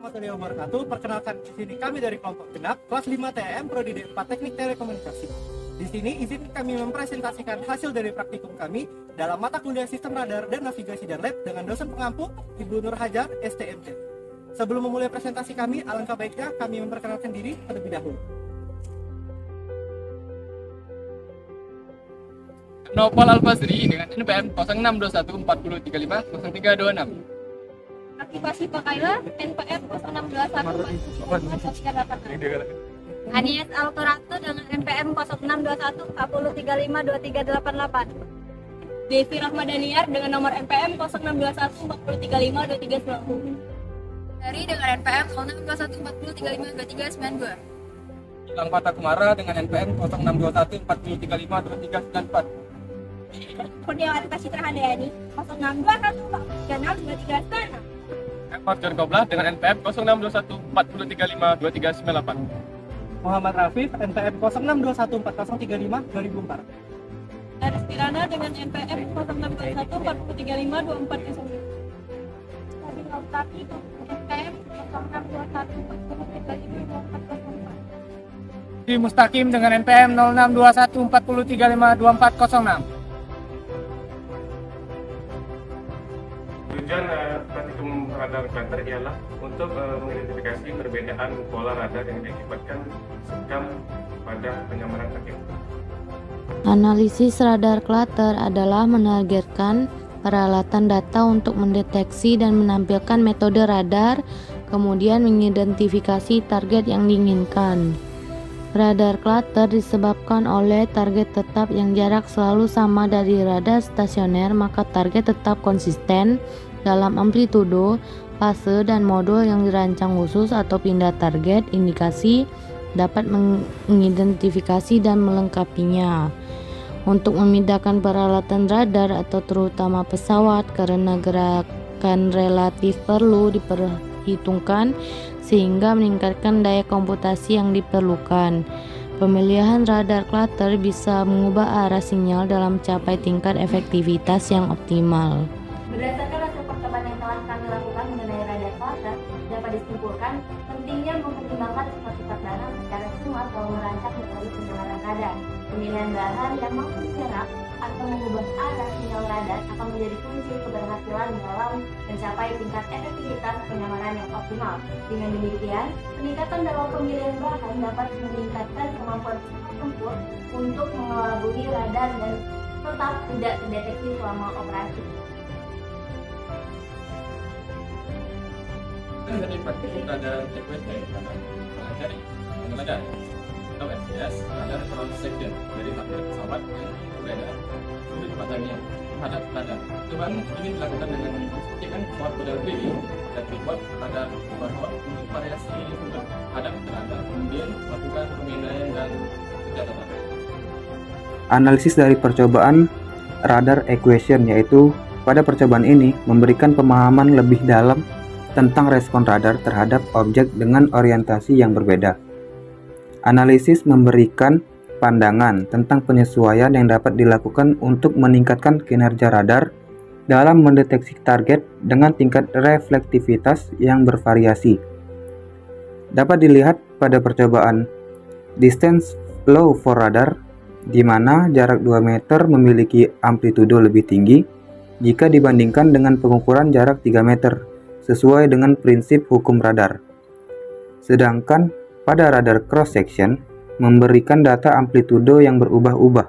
Warahmatullahi wabarakatuh. Perkenalkan, di sini kami dari kelompok genap kelas 5 TM Prodi D4 Teknik Telekomunikasi. Di sini izin kami mempresentasikan hasil dari praktikum kami dalam mata kuliah Sistem Radar dan Navigasi dan Lab dengan dosen pengampu Ibu Nur Hajar, STMJ. Sebelum memulai presentasi kami, alangkah baiknya kami memperkenalkan diri terlebih dahulu. Nopal Alfazri dengan NPM 062140350326. Aktivasi Pakaila NPM 0621 Anies Altoratu dengan NPM 0621 Devi Rahmadaniar dengan nomor NPM 0621 Dari dengan NPM 0621 Gilang Fata Kumara dengan NPM 0621 Kurniawati Pasitra Handayani 0621 Ekor John Koblah dengan NPM 0621 Muhammad Rafif, NPM 0621 Aris Pirana dengan NPM 0621 Nabi Lautaki NPM 0621 Di Mustaqim dengan NPM 0621 Tujuan praktikum radar Klater ialah untuk mengidentifikasi perbedaan pola radar yang diakibatkan sekam pada penyamaran target. Analisis radar clutter adalah menargetkan peralatan data untuk mendeteksi dan menampilkan metode radar, kemudian mengidentifikasi target yang diinginkan. Radar clutter disebabkan oleh target tetap yang jarak selalu sama dari radar stasioner, maka target tetap konsisten dalam amplitudo, fase, dan modul yang dirancang khusus atau pindah target indikasi dapat mengidentifikasi dan melengkapinya. Untuk memindahkan peralatan radar atau terutama pesawat karena gerakan relatif perlu diperhitungkan sehingga meningkatkan daya komputasi yang diperlukan. Pemilihan radar clutter bisa mengubah arah sinyal dalam mencapai tingkat efektivitas yang optimal. Berdasarkan hasil percobaan yang telah kami lakukan mengenai radar cluster, dapat disimpulkan pentingnya mempertimbangkan sifat-sifat barang secara semua atau merancang metode penyamaran radar. Pemilihan bahan yang mampu menyerap atau mengubah arah sinyal radar akan menjadi kunci keberhasilan dalam mencapai tingkat efektivitas penyamaran yang optimal. Dengan demikian, peningkatan dalam pemilihan bahan dapat meningkatkan kemampuan pesawat tempur untuk mengelabui radar dan tetap tidak terdeteksi selama operasi. Dari praktikum radar EQC mempelajari radar atau FPS, radar cross section dari target pesawat yang berbeda sudut pandangnya terhadap radar. Cobaan ini dilakukan dengan memposisikan pesawat model PW dan tripod radar overhead untuk variasi sudut hadap radar, kemudian melakukan pemindaian dan pencatatan. Analisis dari percobaan radar equation, yaitu pada percobaan ini memberikan pemahaman lebih dalam tentang respon radar terhadap objek dengan orientasi yang berbeda. Analisis memberikan pandangan tentang penyesuaian yang dapat dilakukan untuk meningkatkan kinerja radar dalam mendeteksi target dengan tingkat reflektivitas yang bervariasi. Dapat dilihat pada percobaan distance flow for radar, di mana jarak 2 meter memiliki amplitudo lebih tinggi jika dibandingkan dengan pengukuran jarak 3 meter sesuai dengan prinsip hukum radar. Sedangkan pada radar cross section memberikan data amplitudo yang berubah-ubah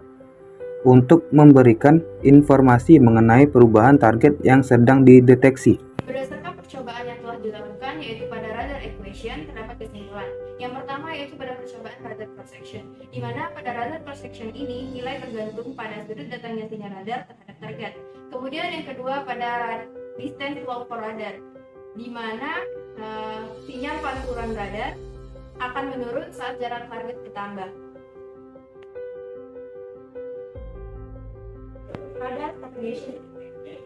untuk memberikan informasi mengenai perubahan target yang sedang dideteksi. Berdasarkan percobaan yang telah dilakukan yaitu pada radar equation, terdapat kesimpulan. Yang pertama yaitu pada percobaan radar cross section, di mana pada radar cross section ini nilai tergantung pada sudut datangnya sinyal radar terhadap target. Kemudian yang kedua pada distance flow for radar, di mana sinyal pantulan radar akan menurun saat jarak target bertambah. Radar propagation.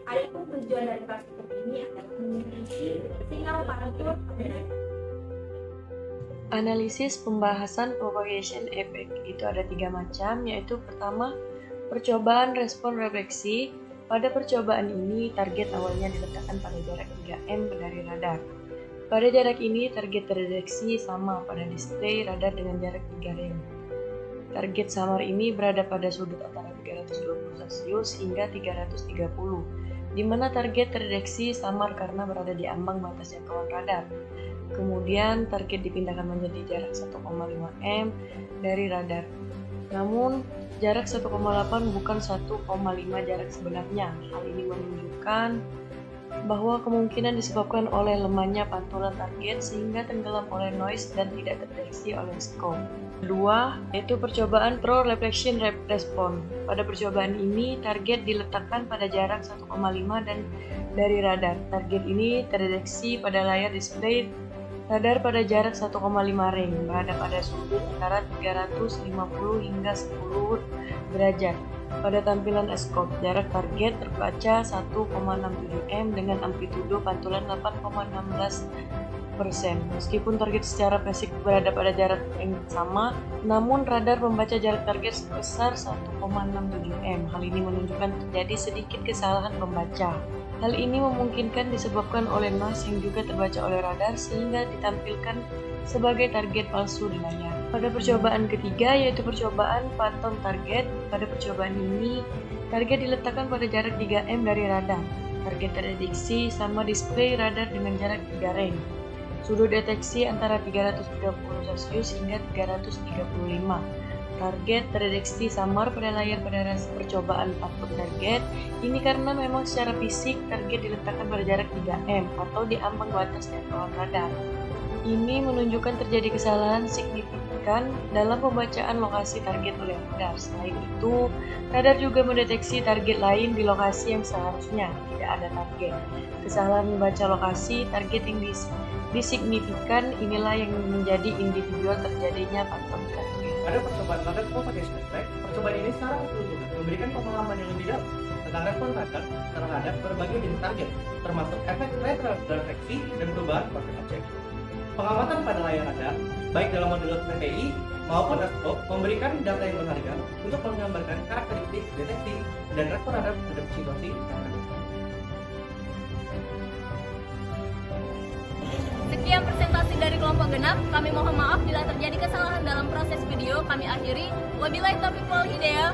Adapun tujuan dari praktikum ini adalah mendeteksi sinyal pantul radar. Analisis pembahasan propagation effect itu ada 3 macam, yaitu pertama, percobaan respon refleksi. Pada percobaan ini, target awalnya diletakkan pada jarak 3 m dari radar. Pada jarak ini, target terdeteksi sama pada display radar dengan jarak 3 rem. Target samar ini berada pada sudut antara 320 Celcius hingga 330, di mana target terdeteksi samar karena berada di ambang batas jangkauan radar. Kemudian, target dipindahkan menjadi jarak 1,5 m dari radar. Namun, jarak 1,8 bukan 1,5 jarak sebenarnya. Hal ini menunjukkan bahwa kemungkinan disebabkan oleh lemahnya pantulan target sehingga tenggelam oleh noise dan tidak terdeteksi oleh scope. Kedua, yaitu percobaan Pro Reflection Response. Pada percobaan ini, target diletakkan pada jarak 1,5 dan dari radar. Target ini terdeteksi pada layar display radar pada jarak 1,5 rem, berada pada sudut antara 350 hingga 10 derajat. Pada tampilan scope, jarak target terbaca 1,67 m dengan amplitudo pantulan 8,16%. Meskipun target secara fisik berada pada jarak yang sama, namun radar membaca jarak target sebesar 1,67 m. Hal ini menunjukkan terjadi sedikit kesalahan pembaca. Hal ini memungkinkan disebabkan oleh noise yang juga terbaca oleh radar sehingga ditampilkan sebagai target palsu di layar. Pada percobaan ketiga, yaitu percobaan phantom target. Pada percobaan ini, target diletakkan pada jarak 3 m dari radar. Target terdeteksi sama display radar dengan jarak 3 rem. Sudut deteksi antara 330 Celcius hingga 335. Target terdeteksi samar pada layar pada percobaan phantom target. Ini karena memang secara fisik target diletakkan pada jarak 3 m atau di ambang batas jangkauan radar. Ini menunjukkan terjadi kesalahan signifikan dalam pembacaan lokasi target oleh radar. Selain itu, radar juga mendeteksi target lain di lokasi yang seharusnya tidak ada target. Kesalahan membaca lokasi target yang disignifikan inilah yang menjadi individual terjadinya phantom target. Pada percobaan radar propagation effect, percobaan ini secara keseluruhan memberikan pemahaman yang lebih dalam tentang respon radar terhadap berbagai jenis target, termasuk efek retrorefleksi dan perubahan proses objek. Pengamatan pada layar radar, baik dalam model PPI maupun scope, memberikan data yang berharga untuk menggambarkan karakteristik, deteksi, dan respon radar terhadap situasi yang ada. Sekian presentasi dari kelompok genap. Kami mohon maaf bila terjadi kesalahan dalam proses video. Kami akhiri. Wabillahi taufiq wal hidayah.